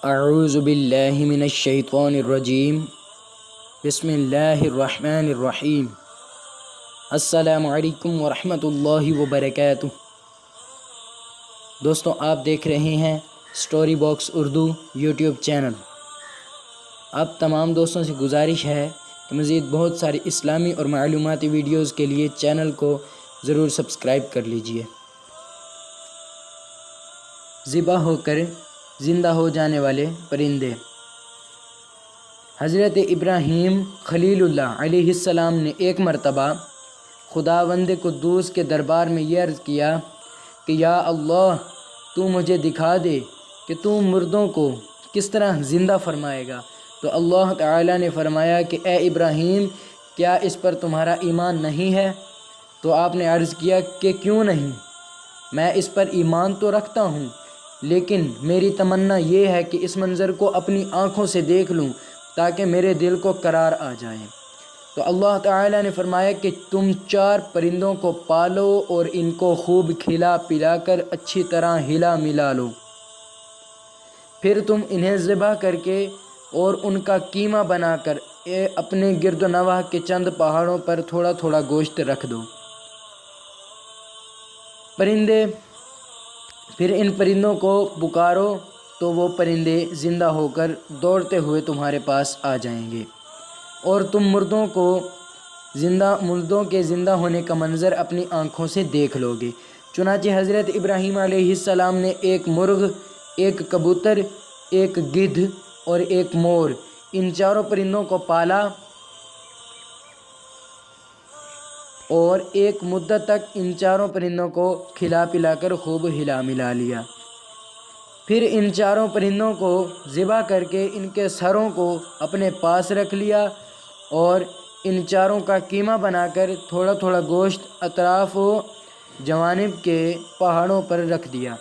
اعوذ باللہ من الشیطان الرجیم بسم اللہ الرحمن الرحیم السلام علیکم ورحمۃ اللہ وبرکاتہ۔ دوستوں، آپ دیکھ رہے ہیں story box Urdu YouTube channel. آپ تمام دوستوں سے گزارش ہے کہ مزید بہت ساری اسلامی اور معلوماتی ویڈیوز کے لیے چینل کو ضرور سبسکرائب کر لیجئے۔ ذبح ہو کر زندہ ہو جانے والے پرندے۔ حضرت ابراہیم خلیل اللہ علیہ السلام نے ایک مرتبہ خداوند قدوس کے دربار میں یہ عرض کیا کہ یا اللہ، تو مجھے دکھا دے کہ تو مردوں کو کس طرح زندہ فرمائے گا۔ تو اللہ تعالیٰ نے فرمایا کہ اے ابراہیم، کیا اس پر تمہارا ایمان نہیں ہے؟ تو آپ نے عرض کیا کہ کیوں نہیں، میں اس پر ایمان تو رکھتا ہوں، لیکن میری تمنا یہ ہے کہ اس منظر کو اپنی آنکھوں سے دیکھ لوں تاکہ میرے دل کو قرار آ جائے۔ تو اللہ تعالیٰ نے فرمایا کہ تم 4 پرندوں کو پالو اور ان کو خوب کھلا پلا کر اچھی طرح ہلا ملا لو، پھر تم انہیں ذبح کر کے اور ان کا قیمہ بنا کر اپنے گرد و نواح کے چند پہاڑوں پر تھوڑا تھوڑا گوشت رکھ دو۔ پھر ان پرندوں کو پکارو تو وہ پرندے زندہ ہو کر دوڑتے ہوئے تمہارے پاس آ جائیں گے، اور تم مردوں کے زندہ ہونے کا منظر اپنی آنکھوں سے دیکھ لو گے۔ چنانچہ حضرت ابراہیم علیہ السلام نے ایک مرغ، ایک کبوتر، ایک گدھ اور ایک مور، ان 4 پرندوں کو پالا اور ایک مدت تک ان 4 پرندوں کو کھلا پلا کر خوب ہلا ملا لیا۔ پھر ان 4 پرندوں کو ذبح کر کے ان کے سروں کو اپنے پاس رکھ لیا اور ان 4 کا قیمہ بنا کر تھوڑا تھوڑا گوشت اطراف و جوانب کے پہاڑوں پر رکھ دیا،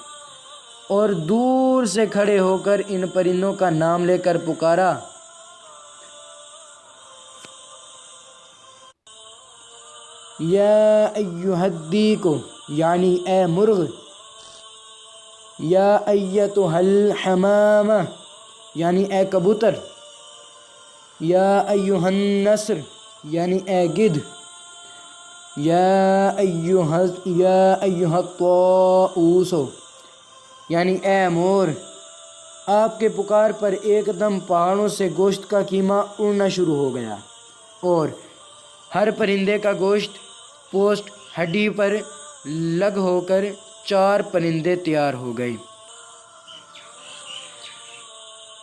اور دور سے کھڑے ہو کر ان پرندوں کا نام لے کر پکارا، یا ایھا الدیک، یعنی اے مرغ، یا ایتھا الحمامہ، یعنی اے کبوتر، یا ایھا النسر، یعنی اے گدھ، یا ایھا الطاؤوس، یعنی اے مور۔ آپ کے پکار پر ایک دم پہاڑوں سے گوشت کا قیمہ اڑنا شروع ہو گیا، اور ہر پرندے کا گوشت پوسٹ ہڈی پر لگ ہو کر 4 پرندے تیار ہو گئے،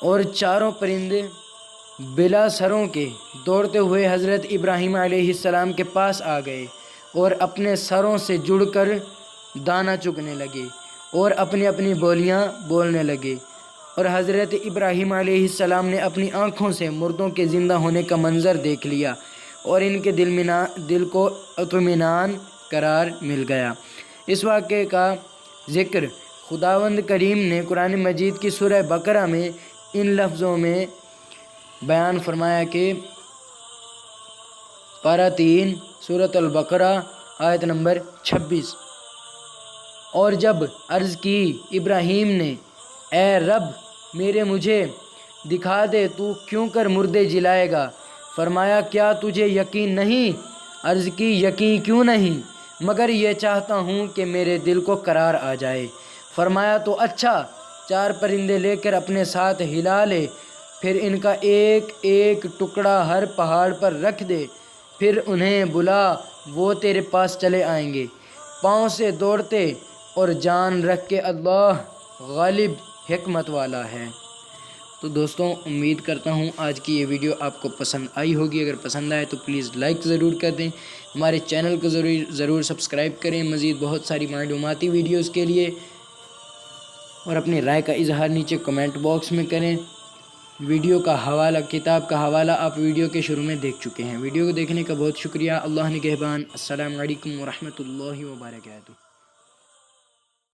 اور 4 پرندے بلا سروں کے دوڑتے ہوئے حضرت ابراہیم علیہ السلام کے پاس آ گئے اور اپنے سروں سے جڑ کر دانہ چگنے لگے اور اپنی اپنی بولیاں بولنے لگے، اور حضرت ابراہیم علیہ السلام نے اپنی آنکھوں سے مردوں کے زندہ ہونے کا منظر دیکھ لیا، اور ان کے دل کو اطمینان قرار مل گیا۔ اس واقعے کا ذکر خداوند کریم نے قرآن مجید کی سورہ بقرہ میں ان لفظوں میں بیان فرمایا کہ پارہ 3 سورۃ البقرہ آیت نمبر 26، اور جب عرض کی ابراہیم نے، اے رب مجھے دکھا دے تو کیوں کر مردے جلائے گا؟ فرمایا کیا تجھے یقین نہیں؟ عرض کی یقین کیوں نہیں، مگر یہ چاہتا ہوں کہ میرے دل کو قرار آ جائے۔ فرمایا تو اچھا، 4 پرندے لے کر اپنے ساتھ ہلا لے، پھر ان کا ایک ایک ٹکڑا ہر پہاڑ پر رکھ دے، پھر انہیں بلا، وہ تیرے پاس چلے آئیں گے، پاؤں سے دوڑتے، اور جان رکھ کے اللہ غالب حکمت والا ہے۔ تو دوستوں، امید کرتا ہوں آج کی یہ ویڈیو آپ کو پسند آئی ہوگی۔ اگر پسند آئے تو پلیز لائک ضرور کر دیں، ہمارے چینل کو ضرور سبسکرائب کریں مزید بہت ساری معلوماتی ویڈیوز کے لیے، اور اپنی رائے کا اظہار نیچے کمنٹ باکس میں کریں۔ ویڈیو کا حوالہ، کتاب کا حوالہ آپ ویڈیو کے شروع میں دیکھ چکے ہیں۔ ویڈیو کو دیکھنے کا بہت شکریہ۔ اللہ نگہبان۔ السلام علیکم ورحمۃ اللہ وبرکاتہ۔